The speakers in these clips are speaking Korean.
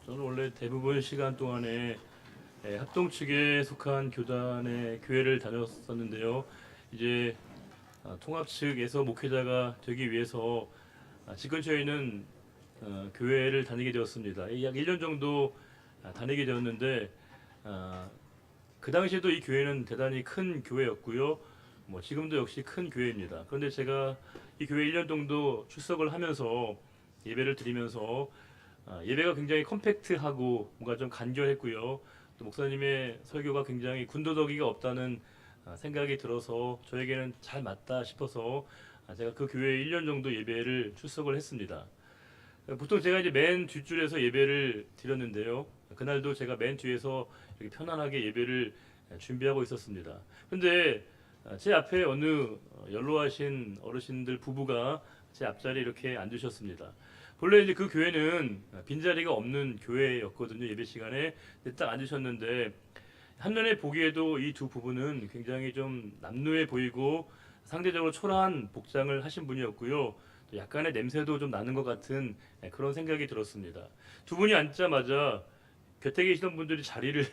저는 원래 대부분 시간 동안에 합동 측에 속한 교단의 교회를 다녔었는데요. 이제 통합 측에서 목회자가 되기 위해서 집 근처에 있는 교회를 다니게 되었습니다. 약 1년 정도 다니게 되었는데 아, 그 당시에도 이 교회는 대단히 큰 교회였고요. 뭐 지금도 역시 큰 교회입니다. 그런데 제가 이 교회 1년 정도 출석을 하면서 예배를 드리면서 예배가 굉장히 컴팩트하고 뭔가 좀 간결했고요. 또 목사님의 설교가 굉장히 군더더기가 없다는 생각이 들어서 저에게는 잘 맞다 싶어서 제가 그 교회에 1년 정도 예배를 출석을 했습니다. 보통 제가 이제 맨 뒷줄에서 예배를 드렸는데요. 그날도 제가 맨 뒤에서 이렇게 편안하게 예배를 준비하고 있었습니다. 근데 제 앞에 어느 연로하신 어르신들 부부가 제 앞자리에 이렇게 앉으셨습니다. 본래 이제 그 교회는 빈자리가 없는 교회였거든요. 예배 시간에. 근데 딱 앉으셨는데 한눈에 보기에도 이 두 부부는 굉장히 좀 남루해 보이고 상대적으로 초라한 복장을 하신 분이었고요. 또 약간의 냄새도 좀 나는 것 같은 그런 생각이 들었습니다. 두 분이 앉자마자 곁에 계시던 분들이 자리를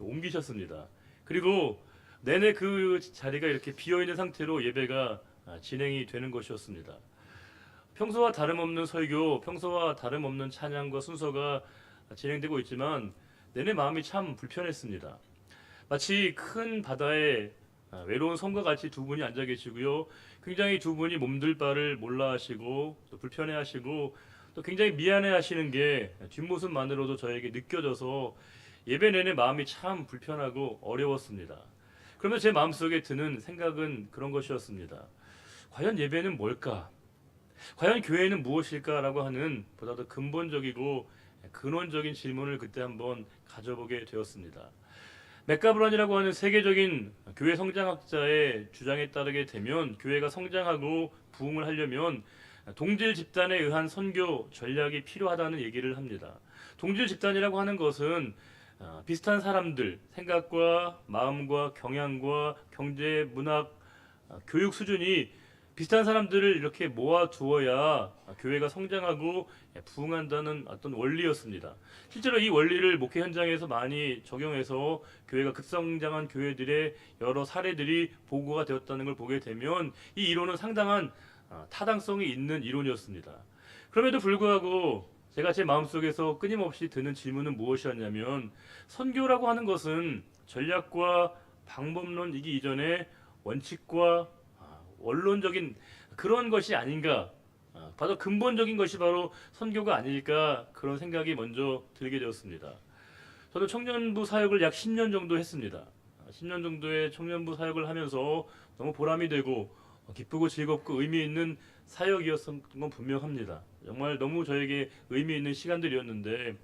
옮기셨습니다. 그리고 내내 그 자리가 이렇게 비어 있는 상태로 예배가 진행이 되는 것이었습니다. 평소와 다름없는 설교, 평소와 다름없는 찬양과 순서가 진행되고 있지만 내내 마음이 참 불편했습니다. 마치 큰 바다에 외로운 섬과 같이 두 분이 앉아 계시고요. 굉장히 두 분이 몸둘 바를 몰라 하시고 또 불편해 하시고 또 굉장히 미안해 하시는 게 뒷모습만으로도 저에게 느껴져서 예배 내내 마음이 참 불편하고 어려웠습니다. 그러면 제 마음속에 드는 생각은 그런 것이었습니다. 과연 예배는 뭘까? 과연 교회는 무엇일까라고 하는 보다 더 근본적이고 근원적인 질문을 그때 한번 가져보게 되었습니다. 맥가브런이라고 하는 세계적인 교회 성장학자의 주장에 따르게 되면 교회가 성장하고 부흥을 하려면 동질 집단에 의한 선교 전략이 필요하다는 얘기를 합니다. 동질 집단이라고 하는 것은 비슷한 사람들, 생각과 마음과 경향과 경제, 문학, 교육 수준이 비슷한 사람들을 이렇게 모아 두어야 교회가 성장하고 부흥한다는 어떤 원리였습니다. 실제로 이 원리를 목회 현장에서 많이 적용해서 교회가 급성장한 교회들의 여러 사례들이 보고가 되었다는 걸 보게 되면 이 이론은 상당한 타당성이 있는 이론이었습니다. 그럼에도 불구하고 제가 제 마음속에서 끊임없이 드는 질문은 무엇이었냐면 선교라고 하는 것은 전략과 방법론이기 이전에 원칙과 원론적인 그런 것이 아닌가, 바로 근본적인 것이 바로 선교가 아닐까 그런 생각이 먼저 들게 되었습니다. 저는 청년부 사역을 약 10년 정도 했습니다. 10년 정도의 청년부 사역을 하면서 너무 보람이 되고 기쁘고 즐겁고 의미 있는 사역이었던 건 분명합니다. 정말 너무 저에게 의미 있는 시간들이었는데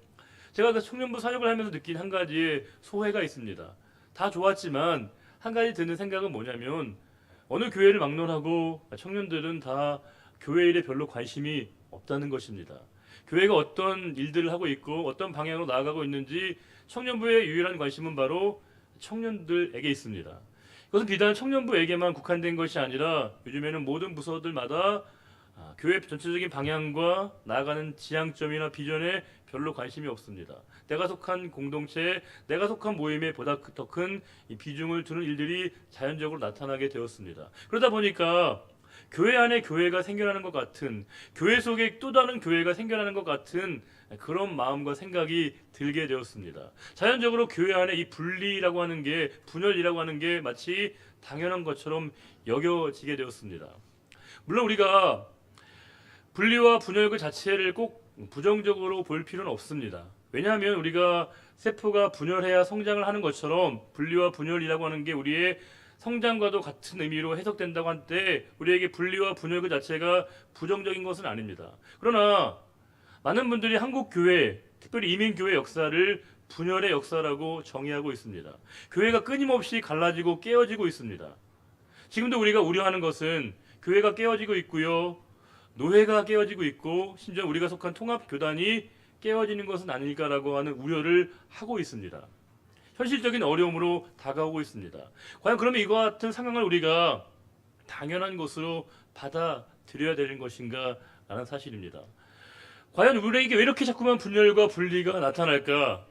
제가 그 청년부 사역을 하면서 느낀 한 가지의 소회가 있습니다. 다 좋았지만 한 가지 드는 생각은 뭐냐면 어느 교회를 막론하고 청년들은 다 교회 일에 별로 관심이 없다는 것입니다. 교회가 어떤 일들을 하고 있고 어떤 방향으로 나아가고 있는지 청년부의 유일한 관심은 바로 청년들에게 있습니다. 그것은 비단 청년부에게만 국한된 것이 아니라 요즘에는 모든 부서들마다 교회 전체적인 방향과 나아가는 지향점이나 비전에 별로 관심이 없습니다. 내가 속한 공동체, 내가 속한 모임에 보다 더 큰 비중을 두는 일들이 자연적으로 나타나게 되었습니다. 그러다 보니까 교회 안에 교회가 생겨나는 것 같은, 교회 속에 또 다른 교회가 생겨나는 것 같은 그런 마음과 생각이 들게 되었습니다. 자연적으로 교회 안에 이 분리라고 하는 게, 분열이라고 하는 게 마치 당연한 것처럼 여겨지게 되었습니다. 물론 우리가 분리와 분열 그 자체를 꼭 부정적으로 볼 필요는 없습니다. 왜냐하면 우리가 세포가 분열해야 성장을 하는 것처럼 분리와 분열이라고 하는 게 우리의 성장과도 같은 의미로 해석된다고 할 때 우리에게 분리와 분열 그 자체가 부정적인 것은 아닙니다. 그러나 많은 분들이 한국 교회, 특별히 이민교회 역사를 분열의 역사라고 정의하고 있습니다. 교회가 끊임없이 갈라지고 깨어지고 있습니다. 지금도 우리가 우려하는 것은 교회가 깨어지고 있고요. 노회가 깨어지고 있고 심지어 우리가 속한 통합교단이 깨어지는 것은 아닐까라고 하는 우려를 하고 있습니다. 현실적인 어려움으로 다가오고 있습니다. 과연 그러면 이와 같은 상황을 우리가 당연한 것으로 받아들여야 되는 것인가 라는 사실입니다. 과연 우리에게 왜 이렇게 자꾸만 분열과 분리가 나타날까?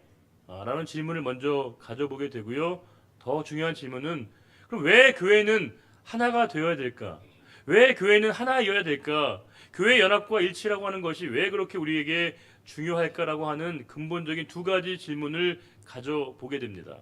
라는 질문을 먼저 가져보게 되고요. 더 중요한 질문은 그럼 왜 교회는 하나가 되어야 될까? 왜 교회는 하나여야 될까? 교회 연합과 일치라고 하는 것이 왜 그렇게 우리에게 중요할까라고 하는 근본적인 두 가지 질문을 가져보게 됩니다.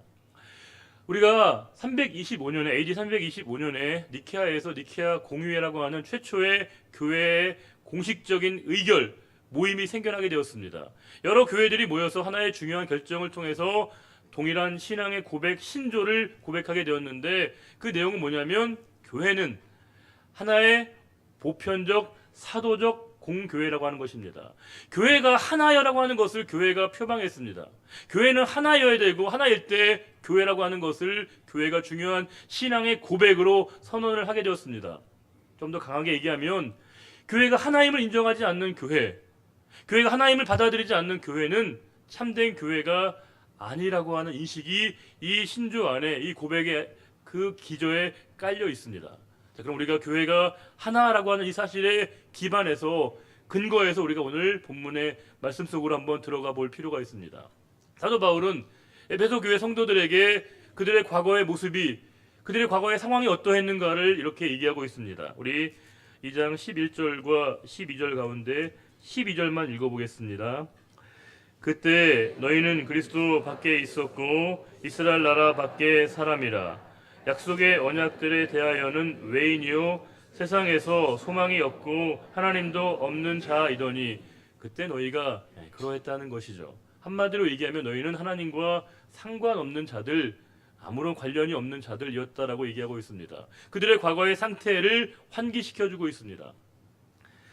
우리가 325년에 AD 325년에 니케아에서 니케아 공의회라고 하는 최초의 교회의 공식적인 의결 모임이 생겨나게 되었습니다. 여러 교회들이 모여서 하나의 중요한 결정을 통해서 동일한 신앙의 고백, 신조를 고백하게 되었는데 그 내용은 뭐냐면 교회는 하나의 보편적 사도적 공교회라고 하는 것입니다. 교회가 하나여라고 하는 것을 교회가 표방했습니다. 교회는 하나여야 되고 하나일 때 교회라고 하는 것을 교회가 중요한 신앙의 고백으로 선언을 하게 되었습니다. 좀 더 강하게 얘기하면 교회가 하나임을 인정하지 않는 교회, 교회가 하나임을 받아들이지 않는 교회는 참된 교회가 아니라고 하는 인식이 이 신조 안에 이 고백의 그 기저에 깔려 있습니다. 자, 그럼 우리가 교회가 하나라고 하는 이 사실에 기반해서 근거해서 우리가 오늘 본문의 말씀 속으로 한번 들어가 볼 필요가 있습니다. 사도 바울은 에베소 교회 성도들에게 그들의 과거의 모습이 그들의 과거의 상황이 어떠했는가를 이렇게 얘기하고 있습니다. 우리 2장 11절과 12절 가운데 12절만 읽어보겠습니다. 그때 너희는 그리스도 밖에 있었고 이스라엘 나라 밖에 사람이라 약속의 언약들에 대하여는 외인이요 세상에서 소망이 없고 하나님도 없는 자이더니 그때 너희가 그러했다는 것이죠. 한마디로 얘기하면 너희는 하나님과 상관없는 자들, 아무런 관련이 없는 자들이었다라고 얘기하고 있습니다. 그들의 과거의 상태를 환기시켜주고 있습니다.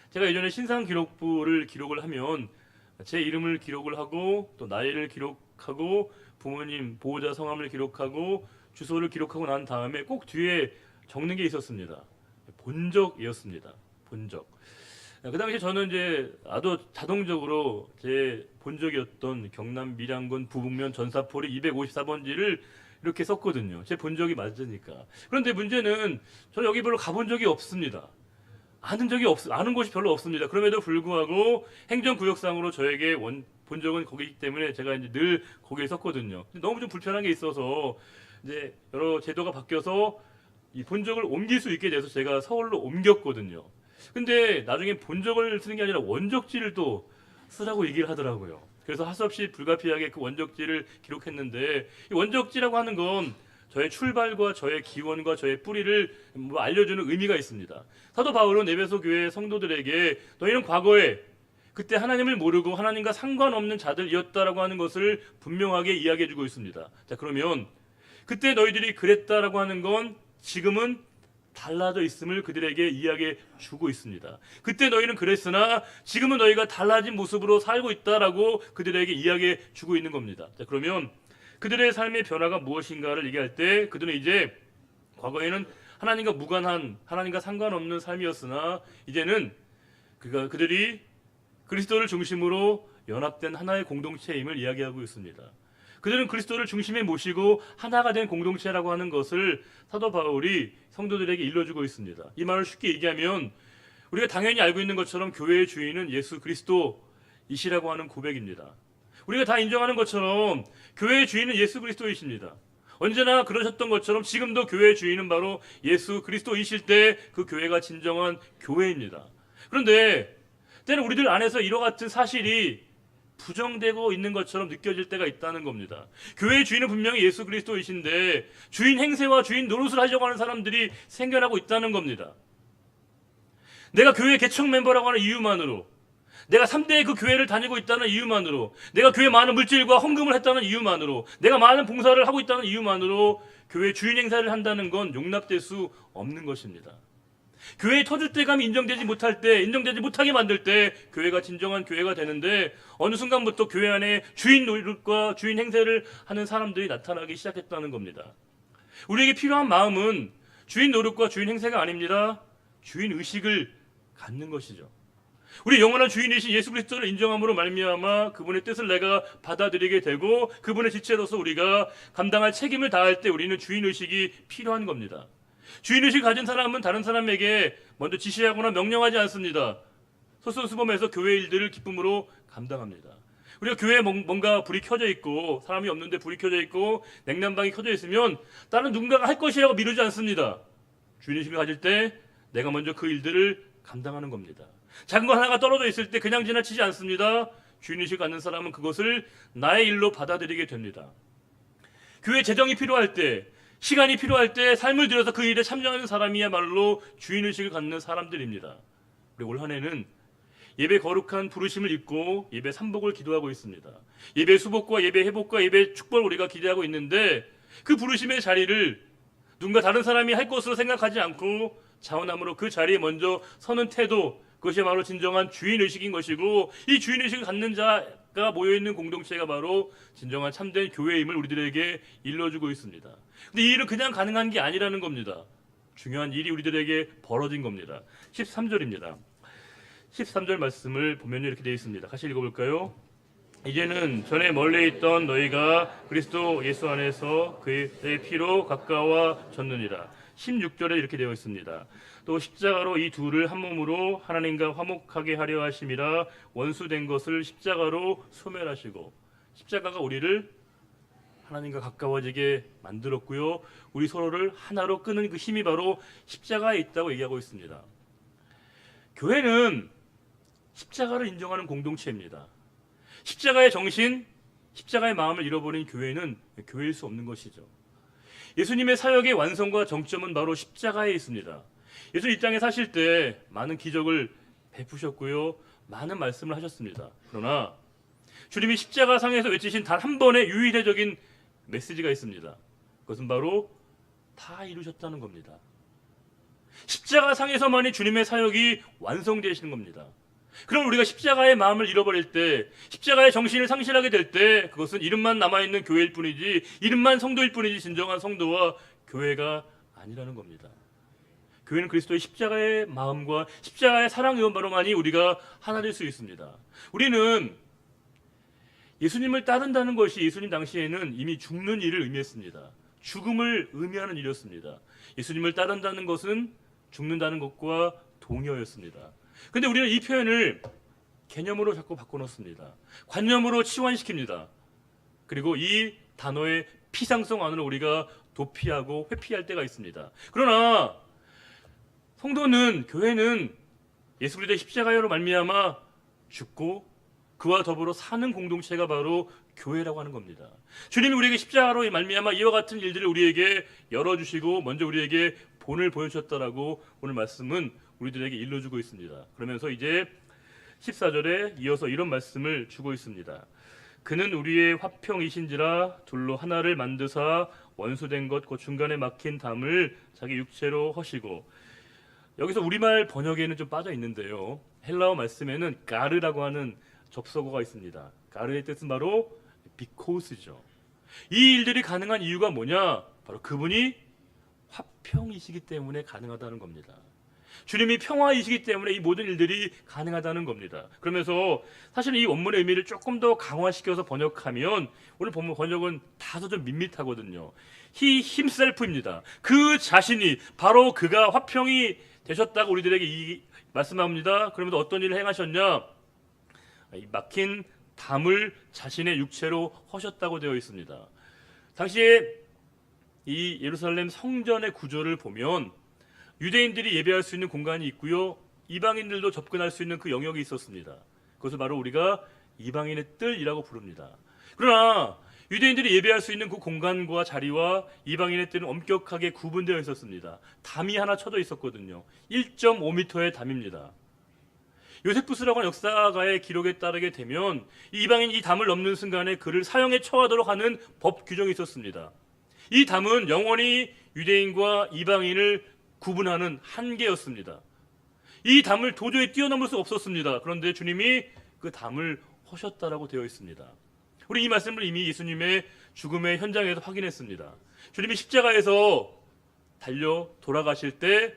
제가 예전에 신상 기록부를 기록을 하면 제 이름을 기록을 하고 또 나이를 기록하고 부모님 보호자 성함을 기록하고 주소를 기록하고 난 다음에 꼭 뒤에 적는 게 있었습니다. 본적이었습니다. 본적. 그 당시 저는 이제 아주 자동적으로 제 본적이었던 경남 밀양군 부북면 전사포리 254번지를 이렇게 썼거든요. 제 본적이 맞으니까. 그런데 문제는 저는 여기 별로 가본 적이 없습니다. 아는 곳이 별로 없습니다. 그럼에도 불구하고 행정구역상으로 저에게 본적은 거기이기 때문에 제가 이제 늘 거기에 썼거든요. 너무 좀 불편한 게 있어서 이제 여러 제도가 바뀌어서 이 본적을 옮길 수 있게 돼서 제가 서울로 옮겼거든요. 근데 나중에 본적을 쓰는 게 아니라 원적지를 또 쓰라고 얘기를 하더라고요. 그래서 할 수 없이 불가피하게 그 원적지를 기록했는데 이 원적지라고 하는 건 저의 출발과 저의 기원과 저의 뿌리를 알려주는 의미가 있습니다. 사도 바울은 에베소 교회 성도들에게 너희는 과거에 그때 하나님을 모르고 하나님과 상관없는 자들이었다라고 하는 것을 분명하게 이야기해주고 있습니다. 자, 그러면 그때 너희들이 그랬다라고 하는 건 지금은 달라져 있음을 그들에게 이야기해 주고 있습니다. 그때 너희는 그랬으나 지금은 너희가 달라진 모습으로 살고 있다라고 그들에게 이야기해 주고 있는 겁니다. 자, 그러면 그들의 삶의 변화가 무엇인가를 얘기할 때 그들은 이제 과거에는 하나님과 무관한 하나님과 상관없는 삶이었으나 이제는 그들이 그리스도를 중심으로 연합된 하나의 공동체임을 이야기하고 있습니다. 그들은 그리스도를 중심에 모시고 하나가 된 공동체라고 하는 것을 사도 바울이 성도들에게 일러주고 있습니다. 이 말을 쉽게 얘기하면 우리가 당연히 알고 있는 것처럼 교회의 주인은 예수 그리스도이시라고 하는 고백입니다. 우리가 다 인정하는 것처럼 교회의 주인은 예수 그리스도이십니다. 언제나 그러셨던 것처럼 지금도 교회의 주인은 바로 예수 그리스도이실 때 그 교회가 진정한 교회입니다. 그런데 때는 우리들 안에서 이와 같은 사실이 부정되고 있는 것처럼 느껴질 때가 있다는 겁니다. 교회의 주인은 분명히 예수 그리스도이신데 주인 행세와 주인 노릇을 하려고 하는 사람들이 생겨나고 있다는 겁니다. 내가 교회 개척 멤버라고 하는 이유만으로, 내가 3대의 그 교회를 다니고 있다는 이유만으로, 내가 교회 많은 물질과 헌금을 했다는 이유만으로, 내가 많은 봉사를 하고 있다는 이유만으로 교회 주인 행사를 한다는 건 용납될 수 없는 것입니다. 교회의 터줏대감이 인정되지 못하게 만들 때 교회가 진정한 교회가 되는데 어느 순간부터 교회 안에 주인 노릇과 주인 행세를 하는 사람들이 나타나기 시작했다는 겁니다. 우리에게 필요한 마음은 주인 노릇과 주인 행세가 아닙니다. 주인 의식을 갖는 것이죠. 우리 영원한 주인이신 예수 그리스도를 인정함으로 말미암아 그분의 뜻을 내가 받아들이게 되고 그분의 지체로서 우리가 감당할 책임을 다할 때 우리는 주인 의식이 필요한 겁니다. 주인의식을 가진 사람은 다른 사람에게 먼저 지시하거나 명령하지 않습니다. 솔선수범해서 교회 일들을 기쁨으로 감당합니다. 우리가 교회에 뭔가 불이 켜져 있고 사람이 없는데 불이 켜져 있고 냉난방이 켜져 있으면 다른 누군가가 할 것이라고 미루지 않습니다. 주인의식을 가질 때 내가 먼저 그 일들을 감당하는 겁니다. 작은 거 하나가 떨어져 있을 때 그냥 지나치지 않습니다. 주인의식 갖는 사람은 그것을 나의 일로 받아들이게 됩니다. 교회 재정이 필요할 때, 시간이 필요할 때 삶을 들여서 그 일에 참여하는 사람이야말로 주인의식을 갖는 사람들입니다. 우리 올 한 해는 예배 거룩한 부르심을 입고 예배 삼복을 기도하고 있습니다. 예배 수복과 예배 회복과 예배 축복을 우리가 기대하고 있는데 그 부르심의 자리를 누군가 다른 사람이 할 것으로 생각하지 않고 자원함으로 그 자리에 먼저 서는 태도, 그것이 바로 진정한 주인의식인 것이고 이 주인의식을 갖는 자가 모여있는 공동체가 바로 진정한 참된 교회임을 우리들에게 일러주고 있습니다. 근데 이 일은 그냥 가능한 게 아니라는 겁니다. 중요한 일이 우리들에게 벌어진 겁니다. 13절입니다. 13절 말씀을 보면 이렇게 되어 있습니다. 같이 읽어볼까요? 이제는 전에 멀리 있던 너희가 그리스도 예수 안에서 그의 피로 가까워졌느니라. 16절에 이렇게 되어 있습니다. 또 십자가로 이 둘을 한 몸으로 하나님과 화목하게 하려 하심이라. 원수된 것을 십자가로 소멸하시고. 십자가가 우리를 하나님과 가까워지게 만들었고요. 우리 서로를 하나로 끄는 그 힘이 바로 십자가에 있다고 얘기하고 있습니다. 교회는 십자가를 인정하는 공동체입니다. 십자가의 정신, 십자가의 마음을 잃어버린 교회는 교회일 수 없는 것이죠. 예수님의 사역의 완성과 정점은 바로 십자가에 있습니다. 예수님 이 땅에 사실 때 많은 기적을 베푸셨고요. 많은 말씀을 하셨습니다. 그러나 주님이 십자가 상에서 외치신 단 한 번의 유일적인 메시지가 있습니다. 그것은 바로 다 이루셨다는 겁니다. 십자가 상에서만이 주님의 사역이 완성되시는 겁니다. 그럼 우리가 십자가의 마음을 잃어버릴 때, 십자가의 정신을 상실하게 될 때 그것은 이름만 남아있는 교회일 뿐이지, 이름만 성도일 뿐이지 진정한 성도와 교회가 아니라는 겁니다. 교회는 그리스도의 십자가의 마음과 십자가의 사랑 의원바로만이 우리가 하나 될 수 있습니다. 우리는 예수님을 따른다는 것이 예수님 당시에는 이미 죽는 일을 의미했습니다. 죽음을 의미하는 일이었습니다. 예수님을 따른다는 것은 죽는다는 것과 동의어였습니다. 근데 우리는 이 표현을 개념으로 자꾸 바꿔놓습니다. 관념으로 치환시킵니다. 그리고 이 단어의 피상성 안으로 우리가 도피하고 회피할 때가 있습니다. 그러나 성도는, 교회는 예수 그리스도의 십자가로 말미암아 죽고 그와 더불어 사는 공동체가 바로 교회라고 하는 겁니다. 주님이 우리에게 십자가로 말미암아 이와 같은 일들을 우리에게 열어주시고 먼저 우리에게 본을 보여주셨다라고 오늘 말씀은 우리들에게 일러주고 있습니다. 그러면서 이제 14절에 이어서 이런 말씀을 주고 있습니다. 그는 우리의 화평이신지라 둘로 하나를 만드사 원수된 것 그 중간에 막힌 담을 자기 육체로 허시고. 여기서 우리말 번역에는 좀 빠져 있는데요. 헬라어 말씀에는 가르라고 하는 접속어가 있습니다. 가르의 뜻은 바로 because죠. 이 일들이 가능한 이유가 뭐냐? 바로 그분이 화평이시기 때문에 가능하다는 겁니다. 주님이 평화이시기 때문에 이 모든 일들이 가능하다는 겁니다. 그러면서 사실 이 원문의 의미를 조금 더 강화시켜서 번역하면 오늘 본문 번역은 다소 좀 밋밋하거든요. He himself입니다. 그 자신이, 바로 그가 화평이 되셨다고 우리들에게 말씀합니다. 그러면서 어떤 일을 행하셨냐? 이 막힌 담을 자신의 육체로 허셨다고 되어 있습니다. 당시에 이 예루살렘 성전의 구조를 보면 유대인들이 예배할 수 있는 공간이 있고요, 이방인들도 접근할 수 있는 그 영역이 있었습니다. 그것을 바로 우리가 이방인의 뜰이라고 부릅니다. 그러나 유대인들이 예배할 수 있는 그 공간과 자리와 이방인의 뜰은 엄격하게 구분되어 있었습니다. 담이 하나 쳐져 있었거든요. 1.5m의 담입니다. 요세푸스라고 하는 역사가의 기록에 따르게 되면 이방인이 이 담을 넘는 순간에 그를 사형에 처하도록 하는 법 규정이 있었습니다. 이 담은 영원히 유대인과 이방인을 구분하는 한계였습니다. 이 담을 도저히 뛰어넘을 수 없었습니다. 그런데 주님이 그 담을 허셨다라고 되어 있습니다. 우리 이 말씀을 이미 예수님의 죽음의 현장에서 확인했습니다. 주님이 십자가에서 달려 돌아가실 때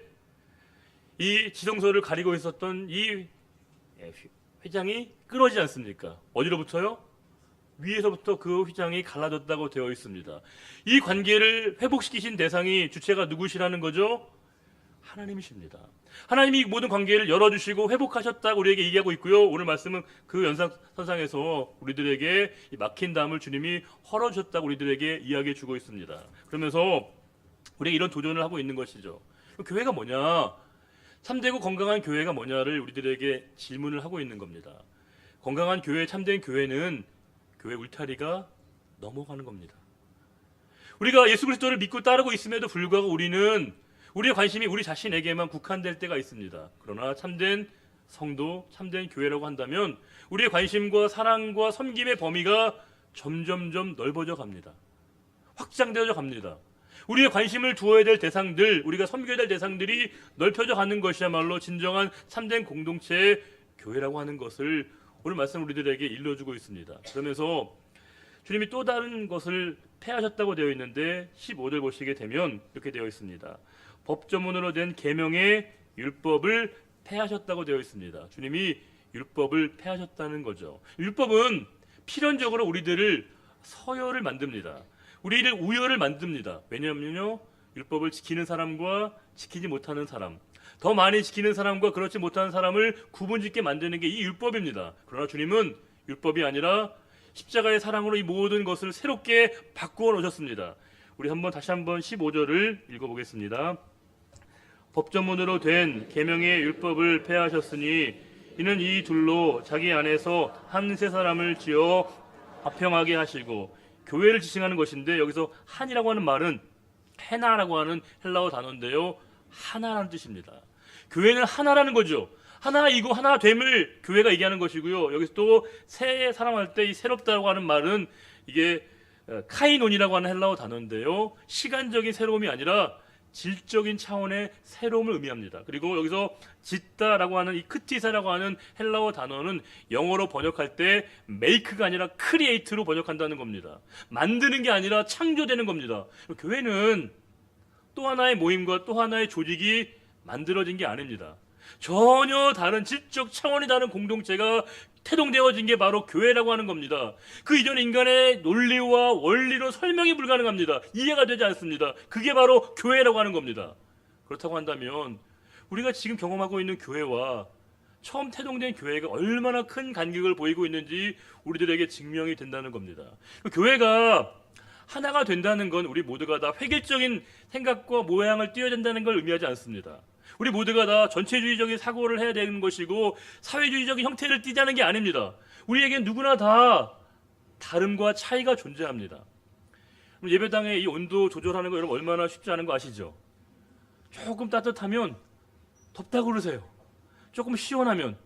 이 지성소를 가리고 있었던 이 휘장이 끊어지지 않습니까? 어디로부터요? 위에서부터 그 휘장이 갈라졌다고 되어 있습니다. 이 관계를 회복시키신 대상이, 주체가 누구시라는 거죠? 하나님이십니다. 하나님이 모든 관계를 열어주시고 회복하셨다고 우리에게 얘기하고 있고요. 오늘 말씀은 그 연상선상에서 우리들에게 이 막힌 담을 주님이 헐어주셨다고 우리들에게 이야기해 주고 있습니다. 그러면서 우리가 이런 도전을 하고 있는 것이죠. 교회가 뭐냐? 참되고 건강한 교회가 뭐냐를 우리들에게 질문을 하고 있는 겁니다. 건강한 교회, 참된 교회는 교회 울타리가 넘어가는 겁니다. 우리가 예수 그리스도를 믿고 따르고 있음에도 불구하고 우리는 우리의 관심이 우리 자신에게만 국한될 때가 있습니다. 그러나 참된 성도, 참된 교회라고 한다면 우리의 관심과 사랑과 섬김의 범위가 점점점 넓어져 갑니다. 확장되어져 갑니다. 우리의 관심을 두어야 될 대상들, 우리가 섬겨야 될 대상들이 넓혀져 가는 것이야말로 진정한 참된 공동체의 교회라고 하는 것을 오늘 말씀 우리들에게 일러주고 있습니다. 그러면서 주님이 또 다른 것을 폐하셨다고 되어 있는데 15절 보시게 되면 이렇게 되어 있습니다. 법조문으로 된 계명의 율법을 폐하셨다고 되어 있습니다. 주님이 율법을 폐하셨다는 거죠. 율법은 필연적으로 우리들을 서열을 만듭니다. 우리를 우열을 만듭니다. 왜냐하면요, 율법을 지키는 사람과 지키지 못하는 사람, 더 많이 지키는 사람과 그렇지 못하는 사람을 구분짓게 만드는 게 이 율법입니다. 그러나 주님은 율법이 아니라 십자가의 사랑으로 이 모든 것을 새롭게 바꾸어 놓으셨습니다. 우리 다시 한번 15절을 읽어보겠습니다. 법조문으로 된 계명의 율법을 폐하셨으니 이는 이 둘로 자기 안에서 한 세 사람을 지어 화평하게 하시고, 교회를 지칭하는 것인데 여기서 한이라고 하는 말은 헤나라고 하는 헬라어 단어인데요, 하나라는 뜻입니다. 교회는 하나라는 거죠. 하나이고 하나 됨을 교회가 얘기하는 것이고요. 여기서 또 새 사람 할 때 이 새롭다고 하는 말은 이게 카이논이라고 하는 헬라어 단어인데요, 시간적인 새로움이 아니라 질적인 차원의 새로움을 의미합니다. 그리고 여기서 짓다라고 하는 이 크티사라고 하는 헬라어 단어는 영어로 번역할 때 make가 아니라 create로 번역한다는 겁니다. 만드는 게 아니라 창조되는 겁니다. 교회는 또 하나의 모임과 또 하나의 조직이 만들어진 게 아닙니다. 전혀 다른 질적 차원이 다른 공동체가 태동되어진 게 바로 교회라고 하는 겁니다. 그 이전 인간의 논리와 원리로 설명이 불가능합니다. 이해가 되지 않습니다. 그게 바로 교회라고 하는 겁니다. 그렇다고 한다면 우리가 지금 경험하고 있는 교회와 처음 태동된 교회가 얼마나 큰 간격을 보이고 있는지 우리들에게 증명이 된다는 겁니다. 교회가 하나가 된다는 건 우리 모두가 다 획일적인 생각과 모양을 띄어야 된다는 걸 의미하지 않습니다. 우리 모두가 다 전체주의적인 사고를 해야 되는 것이고 사회주의적인 형태를 띠자는 게 아닙니다. 우리에겐 누구나 다 다름과 차이가 존재합니다. 예배당의 이 온도 조절하는 거 여러분 얼마나 쉽지 않은 거 아시죠? 조금 따뜻하면 덥다고 그러세요. 조금 시원하면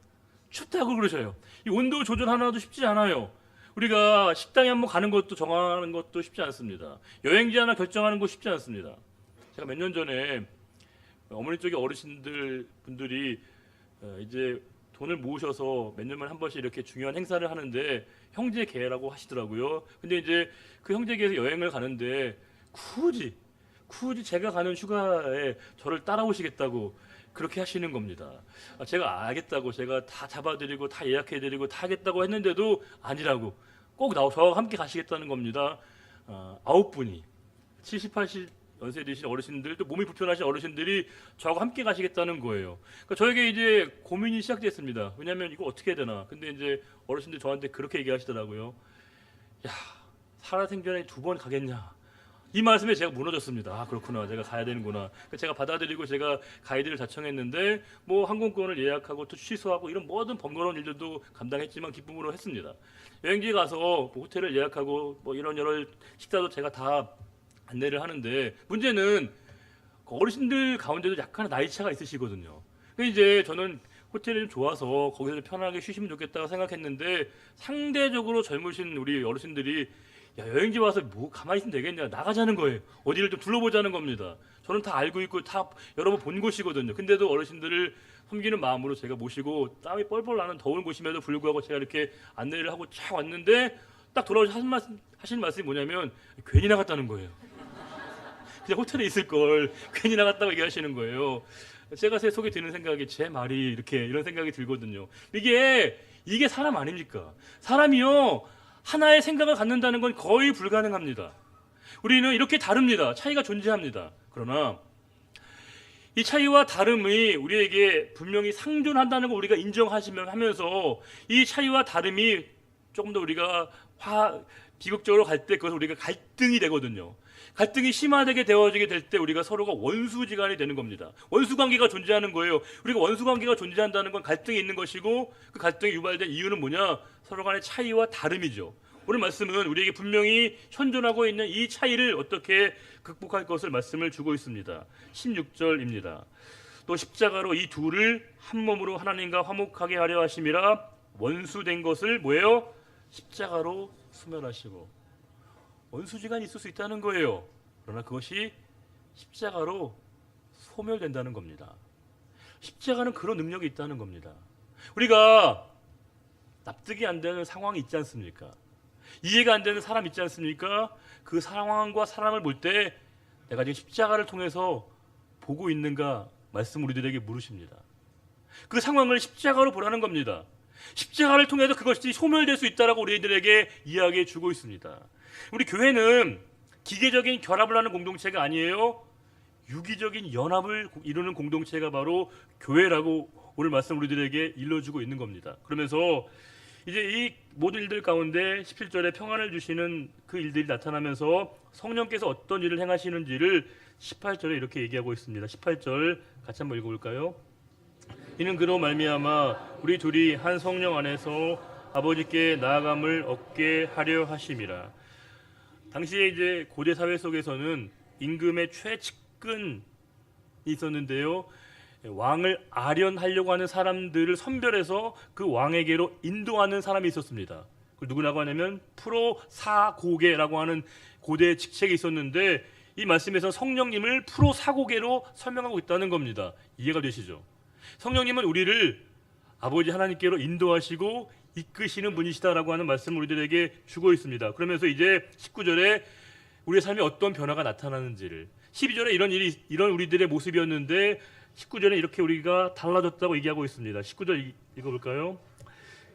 춥다고 그러셔요. 이 온도 조절 하나도 쉽지 않아요. 우리가 식당에 한번 가는 것도 정하는 것도 쉽지 않습니다. 여행지 하나 결정하는 것도 쉽지 않습니다. 제가 몇 년 전에 어머니 쪽의 분들이 이제 돈을 모으셔서 몇 년 만에 한 번씩 이렇게 중요한 행사를 하는데 형제계라고 하시더라고요. 근데 이제 그 형제계에서 여행을 가는데 굳이 제가 가는 휴가에 저를 따라오시겠다고 그렇게 하시는 겁니다. 제가 알겠다고 제가 다 잡아드리고 다 예약해드리고 다 하겠다고 했는데도 아니라고 꼭 저와 함께 가시겠다는 겁니다. 9분이 70, 80 연세 드신 어르신들, 또 몸이 불편하신 어르신들이 저하고 함께 가시겠다는 거예요. 그러니까 저에게 이제 고민이 시작됐습니다. 왜냐하면 이거 어떻게 해야 되나. 근데 이제 어르신들 저한테 그렇게 얘기하시더라고요. 야, 살아생전에 2번 가겠냐. 이 말씀에 제가 무너졌습니다. 아, 그렇구나. 제가 가야 되는구나. 그러니까 제가 받아들이고 제가 가이드를 자청했는데 뭐 항공권을 예약하고 또 취소하고 이런 모든 번거로운 일들도 감당했지만 기쁨으로 했습니다. 여행지에 가서 뭐 호텔을 예약하고 뭐 이런 식사도 제가 다 안내를 하는데 문제는 어르신들 가운데도 약간 나이 차가 있으시거든요. 근데 이제 저는 호텔이 좀 좋아서 거기서 좀 편하게 쉬시면 좋겠다고 생각했는데 상대적으로 젊으신 우리 어르신들이 야, 여행지 와서 뭐 가만히 있으면 되겠냐, 나가자는 거예요. 어디를 좀 둘러보자는 겁니다. 저는 다 알고 있고 다 여러 번 본 곳이거든요. 근데도 어르신들을 섬기는 마음으로 제가 모시고 땀이 뻘뻘 나는 더운 곳임에도 불구하고 제가 이렇게 안내를 하고 쫙 왔는데 딱 돌아오셔서 하신 말씀이 뭐냐면 괜히 나갔다는 거예요. 그냥 호텔에 있을 걸 괜히 나갔다고 얘기하시는 거예요. 제가 제 속에 드는 생각이 제 말이 이런 생각이 들거든요. 이게 사람 아닙니까? 사람이요, 하나의 생각을 갖는다는 건 거의 불가능합니다. 우리는 이렇게 다릅니다. 차이가 존재합니다. 그러나 이 차이와 다름이 우리에게 분명히 상존한다는 걸 우리가 인정하면서 이 차이와 다름이 조금 더 우리가 비극적으로 갈 때 그것을 우리가 갈등이 되거든요. 갈등이 심화되게 되어지게 될 때 우리가 서로가 원수지간이 되는 겁니다. 원수관계가 존재하는 거예요. 우리가 원수관계가 존재한다는 건 갈등이 있는 것이고, 그 갈등이 유발된 이유는 뭐냐? 서로 간의 차이와 다름이죠. 오늘 말씀은 우리에게 분명히 현존하고 있는 이 차이를 어떻게 극복할 것을 말씀을 주고 있습니다. 16절입니다. 또 십자가로 이 둘을 한 몸으로 하나님과 화목하게 하려 하심이라. 원수된 것을 뭐예요? 십자가로 소멸하시고. 원수지간이 있을 수 있다는 거예요. 그러나 그것이 십자가로 소멸된다는 겁니다. 십자가는 그런 능력이 있다는 겁니다. 우리가 납득이 안 되는 상황이 있지 않습니까? 이해가 안 되는 사람 있지 않습니까? 그 상황과 사람을 볼 때 내가 지금 십자가를 통해서 보고 있는가 말씀 우리들에게 물으십니다. 그 상황을 십자가로 보라는 겁니다. 십자가를 통해서 그것이 소멸될 수 있다라고 우리들에게 이야기해 주고 있습니다. 우리 교회는 기계적인 결합을 하는 공동체가 아니에요. 유기적인 연합을 이루는 공동체가 바로 교회라고 오늘 말씀 우리들에게 일러주고 있는 겁니다. 그러면서 이제 이 모든 일들 가운데 17절에 평안을 주시는 그 일들이 나타나면서 성령께서 어떤 일을 행하시는지를 18절에 이렇게 얘기하고 있습니다. 18절 같이 한번 읽어볼까요? 이는 그로 말미암아 우리 둘이 한 성령 안에서 아버지께 나아감을 얻게 하려 하심이라. 당시에 이제 고대 사회 속에서는 임금의 최측근이 있었는데요. 왕을 아련하려고 하는 사람들을 선별해서 그 왕에게로 인도하는 사람이 있었습니다. 그걸 누구라고 하냐면 프로사고계라고 하는 고대 직책이 있었는데, 이 말씀에서 성령님을 프로사고계로 설명하고 있다는 겁니다. 이해가 되시죠? 성령님은 우리를 아버지 하나님께로 인도하시고 이끄시는 분이시다라고 하는 말씀을 우리들에게 주고 있습니다. 그러면서 이제 19절에 우리의 삶에 어떤 변화가 나타나는지를, 12절에 이런 우리들의 모습이었는데 19절에 이렇게 우리가 달라졌다고 얘기하고 있습니다. 19절 읽어볼까요?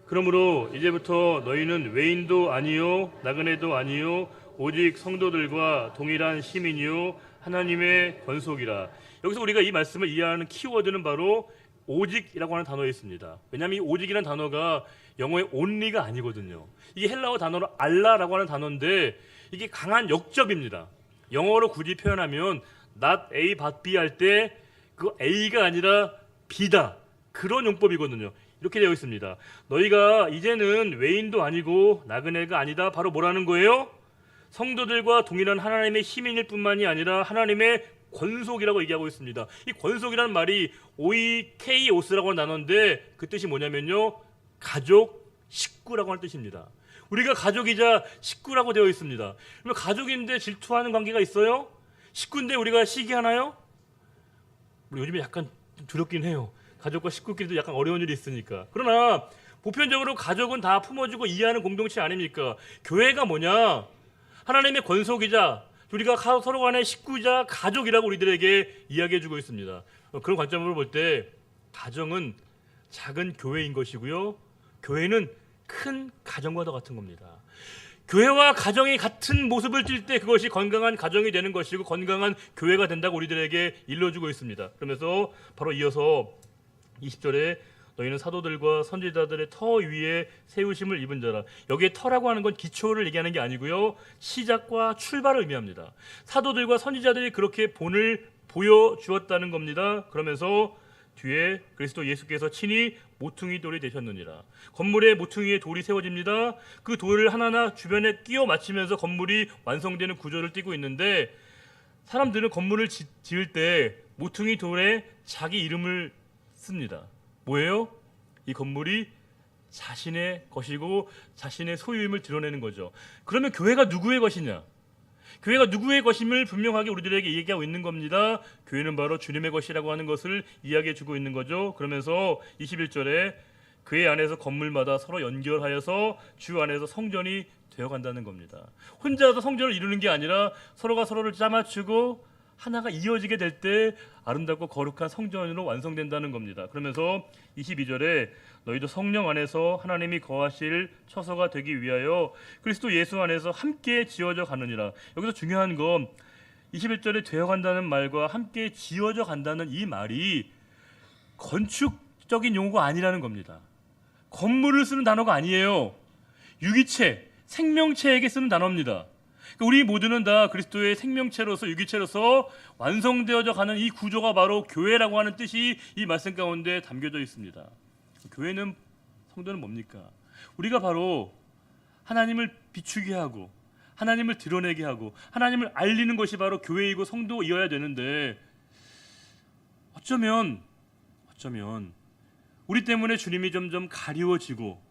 그러므로 이제부터 너희는 외인도 아니요 나그네도 아니요 오직 성도들과 동일한 시민이요 하나님의 권속이라. 여기서 우리가 이 말씀을 이해하는 키워드는 바로 오직이라고 하는 단어에 있습니다. 왜냐하면 이 오직이라는 단어가 영어의 only가 아니거든요. 이게 헬라어 단어로 알라라고 하는 단어인데 이게 강한 역접입니다. 영어로 굳이 표현하면 not A but B 할 때 그 A가 아니라 B다, 그런 용법이거든요. 이렇게 되어 있습니다. 너희가 이제는 외인도 아니고 나그네가 아니다. 바로 뭐라는 거예요? 성도들과 동일한 하나님의 시민일 뿐만이 아니라 하나님의 권속이라고 얘기하고 있습니다. 이 권속이라는 말이 오이케이오스라고 하는 단어인데 그 뜻이 뭐냐면요, 가족, 식구라고 하는 뜻입니다. 우리가 가족이자 식구라고 되어 있습니다. 그러면 가족인데 질투하는 관계가 있어요? 식구인데 우리가 시기하나요? 우리 요즘에 약간 좀 두렵긴 해요. 가족과 식구끼리도 약간 어려운 일이 있으니까. 그러나 보편적으로 가족은 다 품어주고 이해하는 공동체 아닙니까? 교회가 뭐냐? 하나님의 권속이자 우리가 서로 간의 식구이자 가족이라고 우리들에게 이야기해주고 있습니다. 그런 관점으로 볼 때 가정은 작은 교회인 것이고요, 교회는 큰 가정과 더 같은 겁니다. 교회와 가정이 같은 모습을 띌 때 그것이 건강한 가정이 되는 것이고 건강한 교회가 된다고 우리들에게 일러주고 있습니다. 그러면서 바로 이어서 20절에 너희는 사도들과 선지자들의 터 위에 세우심을 입은 자라. 여기에 터라고 하는 건 기초를 얘기하는 게 아니고요, 시작과 출발을 의미합니다. 사도들과 선지자들이 그렇게 본을 보여주었다는 겁니다. 그러면서 뒤에 그리스도 예수께서 친히 모퉁이 돌이 되셨느니라. 건물의 모퉁이에 돌이 세워집니다. 그 돌을 하나하나 주변에 끼워 맞추면서 건물이 완성되는 구조를 띠고 있는데, 사람들은 건물을 지을 때 모퉁이 돌에 자기 이름을 씁니다. 뭐예요? 이 건물이 자신의 것이고 자신의 소유임을 드러내는 거죠. 그러면 교회가 누구의 것이냐? 교회가 누구의 것임을 분명하게 우리들에게 얘기하고 있는 겁니다. 교회는 바로 주님의 것이라고 하는 것을 이야기해 주고 있는 거죠. 그러면서 21절에 그의 안에서 건물마다 서로 연결하여서 주 안에서 성전이 되어간다는 겁니다. 혼자서 성전을 이루는 게 아니라 서로가 서로를 짜맞추고 하나가 이어지게 될 때 아름답고 거룩한 성전으로 완성된다는 겁니다. 그러면서 22절에 너희도 성령 안에서 하나님이 거하실 처소가 되기 위하여 그리스도 예수 안에서 함께 지어져 가느니라. 여기서 중요한 건 21절에 되어간다는 말과 함께 지어져 간다는 이 말이 건축적인 용어가 아니라는 겁니다. 건물을 쓰는 단어가 아니에요. 유기체, 생명체에게 쓰는 단어입니다. 우리 모두는 다 그리스도의 생명체로서, 유기체로서 완성되어져 가는 이 구조가 바로 교회라고 하는 뜻이 이 말씀 가운데 담겨져 있습니다. 교회는, 성도는 뭡니까? 우리가 바로 하나님을 비추게 하고 하나님을 드러내게 하고 하나님을 알리는 것이 바로 교회이고 성도이어야 되는데, 어쩌면 우리 때문에 주님이 점점 가리워지고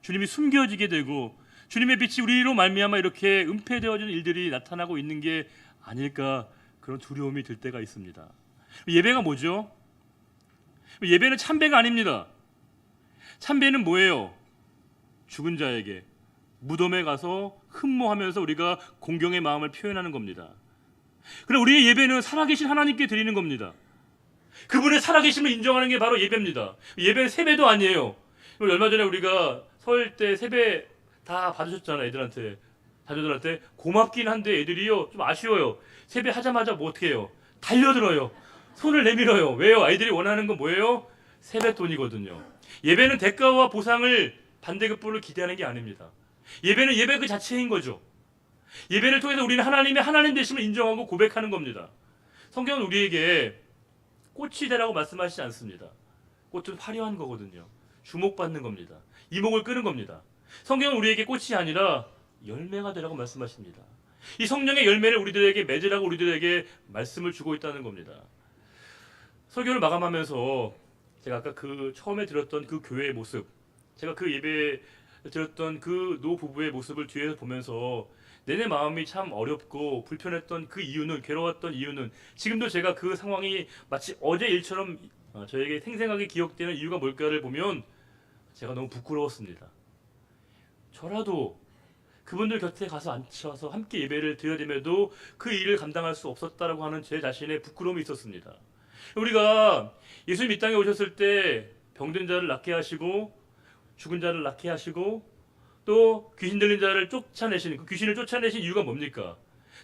주님이 숨겨지게 되고 주님의 빛이 우리로 말미암아 이렇게 은폐되어지는 일들이 나타나고 있는 게 아닐까, 그런 두려움이 들 때가 있습니다. 예배가 뭐죠? 예배는 참배가 아닙니다. 참배는 뭐예요? 죽은 자에게 무덤에 가서 흠모하면서 우리가 공경의 마음을 표현하는 겁니다. 그럼 우리의 예배는 살아계신 하나님께 드리는 겁니다. 그분의 살아계심을 인정하는 게 바로 예배입니다. 예배는 세배도 아니에요. 얼마 전에 우리가 설 때 세배 다 받으셨잖아요. 애들한테, 자녀들한테. 고맙긴 한데 애들이요 좀 아쉬워요. 세배 하자마자 뭐 어떻게 해요? 달려들어요. 손을 내밀어요. 왜요? 아이들이 원하는 건 뭐예요? 세뱃돈이거든요. 예배는 대가와 보상을, 반대급부를 기대하는 게 아닙니다. 예배는 예배 그 자체인 거죠. 예배를 통해서 우리는 하나님의 하나님 되심을 인정하고 고백하는 겁니다. 성경은 우리에게 꽃이 되라고 말씀하시지 않습니다. 꽃은 화려한 거거든요. 주목받는 겁니다. 이목을 끄는 겁니다. 성경은 우리에게 꽃이 아니라 열매가 되라고 말씀하십니다. 이 성령의 열매를 우리들에게 맺으라고 우리들에게 말씀을 주고 있다는 겁니다. 설교를 마감하면서 제가 아까 그 처음에 들었던 그 교회의 모습, 제가 그 예배에 들었던 그 노부부의 모습을 뒤에서 보면서 내내 마음이 참 어렵고 불편했던 그 이유는, 괴로웠던 이유는, 지금도 제가 그 상황이 마치 어제 일처럼 저에게 생생하게 기억되는 이유가 뭘까를 보면 제가 너무 부끄러웠습니다. 저라도 그분들 곁에 가서 앉혀서 함께 예배를 드려야 됨에도 그 일을 감당할 수 없었다라고 하는 제 자신의 부끄러움이 있었습니다. 우리가 예수님 이 땅에 오셨을 때 병든 자를 낫게 하시고 죽은 자를 낫게 하시고 또 귀신 들린 자를 쫓아내신, 그 귀신을 쫓아내신 이유가 뭡니까?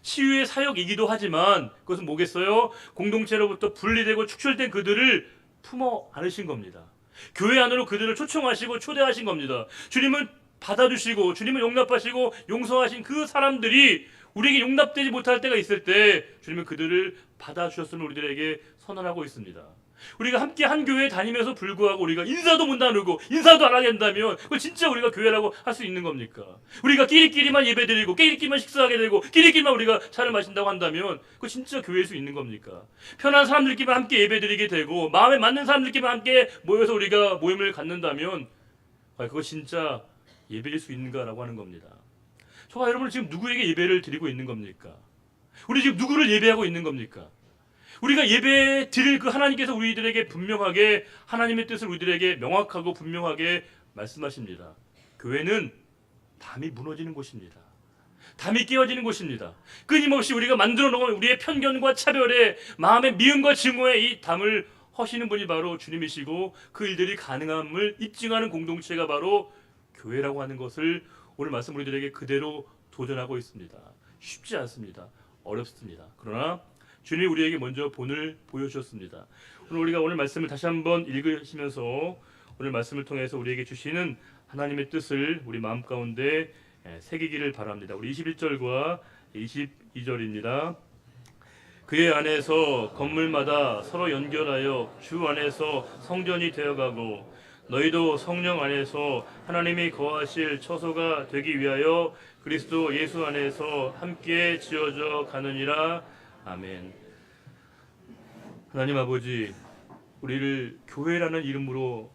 치유의 사역이기도 하지만 그것은 뭐겠어요? 공동체로부터 분리되고 축출된 그들을 품어 안으신 겁니다. 교회 안으로 그들을 초청하시고 초대하신 겁니다. 주님은 받아주시고 주님은 용납하시고 용서하신 그 사람들이 우리에게 용납되지 못할 때가 있을 때 주님은 그들을 받아주셨음을 우리들에게 선언하고 있습니다. 우리가 함께 한 교회에 다니면서 불구하고 우리가 인사도 못 나누고 인사도 안 하게 한다면 그걸 진짜 우리가 교회라고 할 수 있는 겁니까? 우리가 끼리끼리만 예배드리고 끼리끼리만 식사하게 되고 끼리끼리만 우리가 차를 마신다고 한다면 그거 진짜 교회일 수 있는 겁니까? 편한 사람들끼리만 함께 예배드리게 되고 마음에 맞는 사람들끼리만 함께 모여서 우리가 모임을 갖는다면 그거 진짜 예배일 수 있는가라고 하는 겁니다. 저와 여러분은 지금 누구에게 예배를 드리고 있는 겁니까? 우리 지금 누구를 예배하고 있는 겁니까? 우리가 예배 드릴 그 하나님께서 우리들에게 분명하게 하나님의 뜻을 우리들에게 명확하고 분명하게 말씀하십니다. 교회는 담이 무너지는 곳입니다. 담이 깨어지는 곳입니다. 끊임없이 우리가 만들어 놓은 우리의 편견과 차별에 마음의 미움과 증오에 이 담을 허시는 분이 바로 주님이시고 그 일들이 가능함을 입증하는 공동체가 바로 교회라고 하는 것을 오늘 말씀 우리들에게 그대로 도전하고 있습니다. 쉽지 않습니다. 어렵습니다. 그러나 주님이 우리에게 먼저 본을 보여주셨습니다. 우리가 오늘 말씀을 다시 한번 읽으시면서 오늘 말씀을 통해서 우리에게 주시는 하나님의 뜻을 우리 마음 가운데 새기기를 바랍니다. 우리 21절과 22절입니다. 그의 안에서 건물마다 서로 연결하여 주 안에서 성전이 되어가고 너희도 성령 안에서 하나님이 거하실 처소가 되기 위하여 그리스도 예수 안에서 함께 지어져 가느니라. 아멘. 하나님 아버지, 우리를 교회라는 이름으로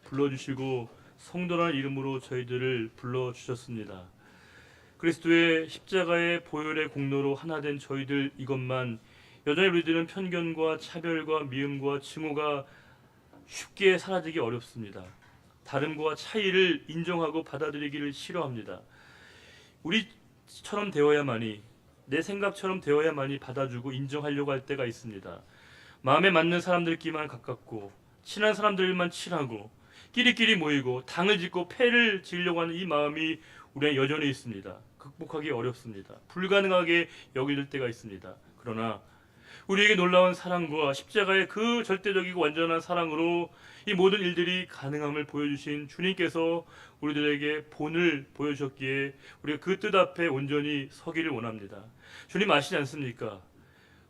불러주시고 성도라는 이름으로 저희들을 불러주셨습니다. 그리스도의 십자가의 보혈의 공로로 하나 된 저희들 이것만 여전히 우리들은 편견과 차별과 미움과 증오가 쉽게 사라지기 어렵습니다. 다름과 차이를 인정하고 받아들이기를 싫어합니다. 우리처럼 되어야만이, 내 생각처럼 되어야만이 받아주고 인정하려고 할 때가 있습니다. 마음에 맞는 사람들끼리만 가깝고 친한 사람들만 친하고 끼리끼리 모이고 당을 짓고 패를 지으려고 하는 이 마음이 우리는 여전히 있습니다. 극복하기 어렵습니다. 불가능하게 여길 때가 있습니다. 그러나 우리에게 놀라운 사랑과 십자가의 그 절대적이고 완전한 사랑으로 이 모든 일들이 가능함을 보여주신 주님께서 우리들에게 본을 보여주셨기에 우리가 그 뜻 앞에 온전히 서기를 원합니다. 주님 아시지 않습니까?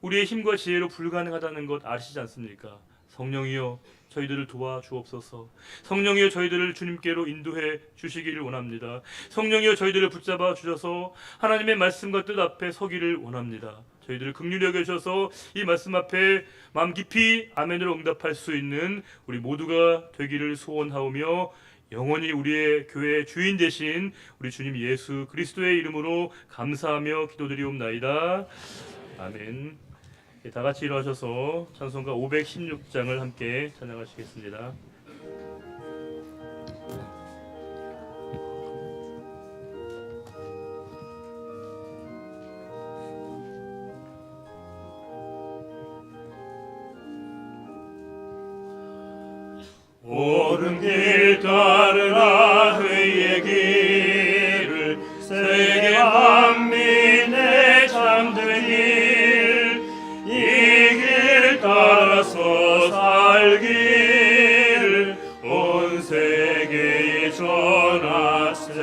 우리의 힘과 지혜로 불가능하다는 것 아시지 않습니까? 성령이여 저희들을 도와주옵소서. 성령이여 저희들을 주님께로 인도해 주시기를 원합니다. 성령이여 저희들을 붙잡아 주셔서 하나님의 말씀과 뜻 앞에 서기를 원합니다. 저희들을 긍휼히 여겨주셔서 이 말씀 앞에 마음 깊이 아멘으로 응답할 수 있는 우리 모두가 되기를 소원하오며 영원히 우리의 교회의 주인 되신 우리 주님 예수 그리스도의 이름으로 감사하며 기도드리옵나이다. 아멘. 다 같이 일어나셔서 찬송가 516장을 함께 찬양하시겠습니다. 옳은 길 따르라 의의 길을 세계 만민의 잠든 길 이 길 따라서 살기를 온 세계에 전하세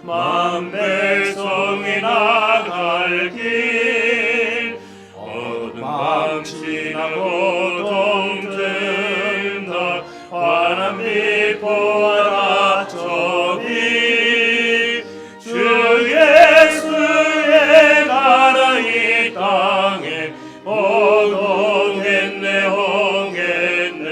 만 백성이 나갈 길 어두운 밤 지나고 동든다 환한 빛 보아라 저기 주 예수의 나라 이 땅에 오겠네 오겠네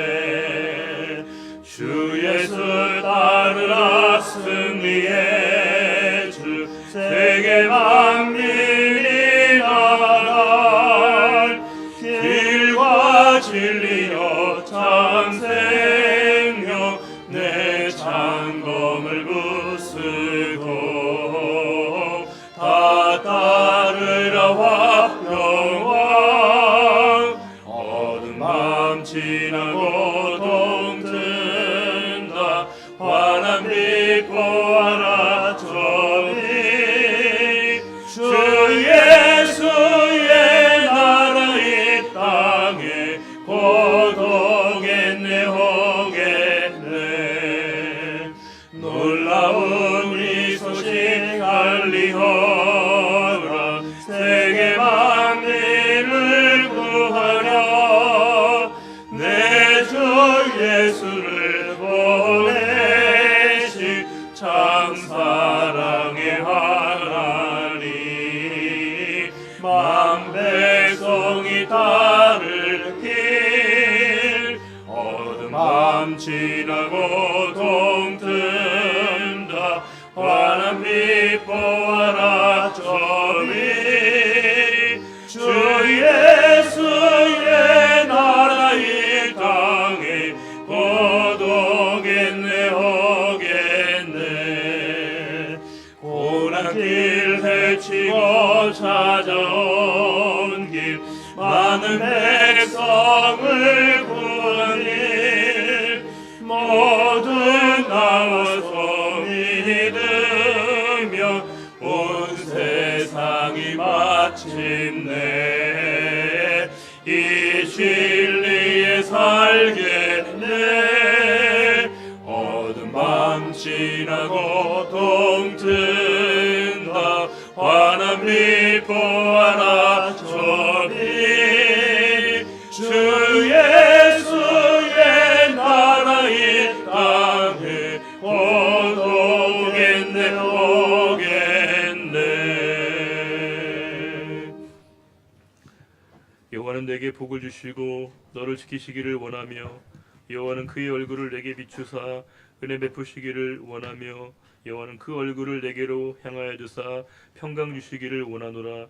주 예수 따르라 승리의 주 세계 만민이 나갈 길과 진리여 참 생명 내 장검을 부수고 다 따르라 화평왕 어두운 밤 지나고 동든다 환한 빛 보아라 저기 주 예수의 나라 이 땅에 곧 오겠네 오겠네 놀라운 이 소식 알리어라 세계 만민을 구하려 내 주 예수를 보내신 참 사랑의 하나님 만 백성이 따를 길 어두운 밤 지나고 동든다 환한 빛 보아라 저기 주 예수의 나라 이 땅에 곧 오겠네 오겠네 고난 길 헤치고 찾아온 길 많은 백성을 구한 일 모두 나와서 믿으며 온 세상이 마침내 이 진리에 살겠네 어두운 밤 지나고 동튼다 환한 빛 보아라 저기 주 예수의 나라 이 땅에 곧 오겠네 오겠네 여호와는 내게 복을 주시고 너를 지키시기를 원하며 여호와는 그의 얼굴을 내게 비추사 은혜 베푸시기를 원하며 여호와는 그 얼굴을 내게로 향하여 주사 평강 주시기를 원하노라.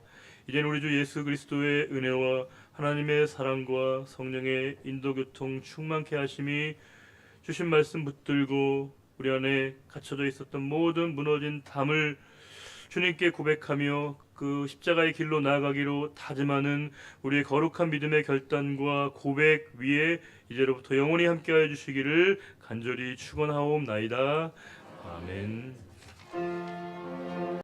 이제는 우리 주 예수 그리스도의 은혜와 하나님의 사랑과 성령의 인도교통 충만케 하심이 주신 말씀 붙들고 우리 안에 갇혀져 있었던 모든 무너진 담을 주님께 고백하며 그 십자가의 길로 나아가기로 다짐하는 우리의 거룩한 믿음의 결단과 고백 위에 이제로부터 영원히 함께하여 주시기를 간절히 축원하옵나이다. 아멘.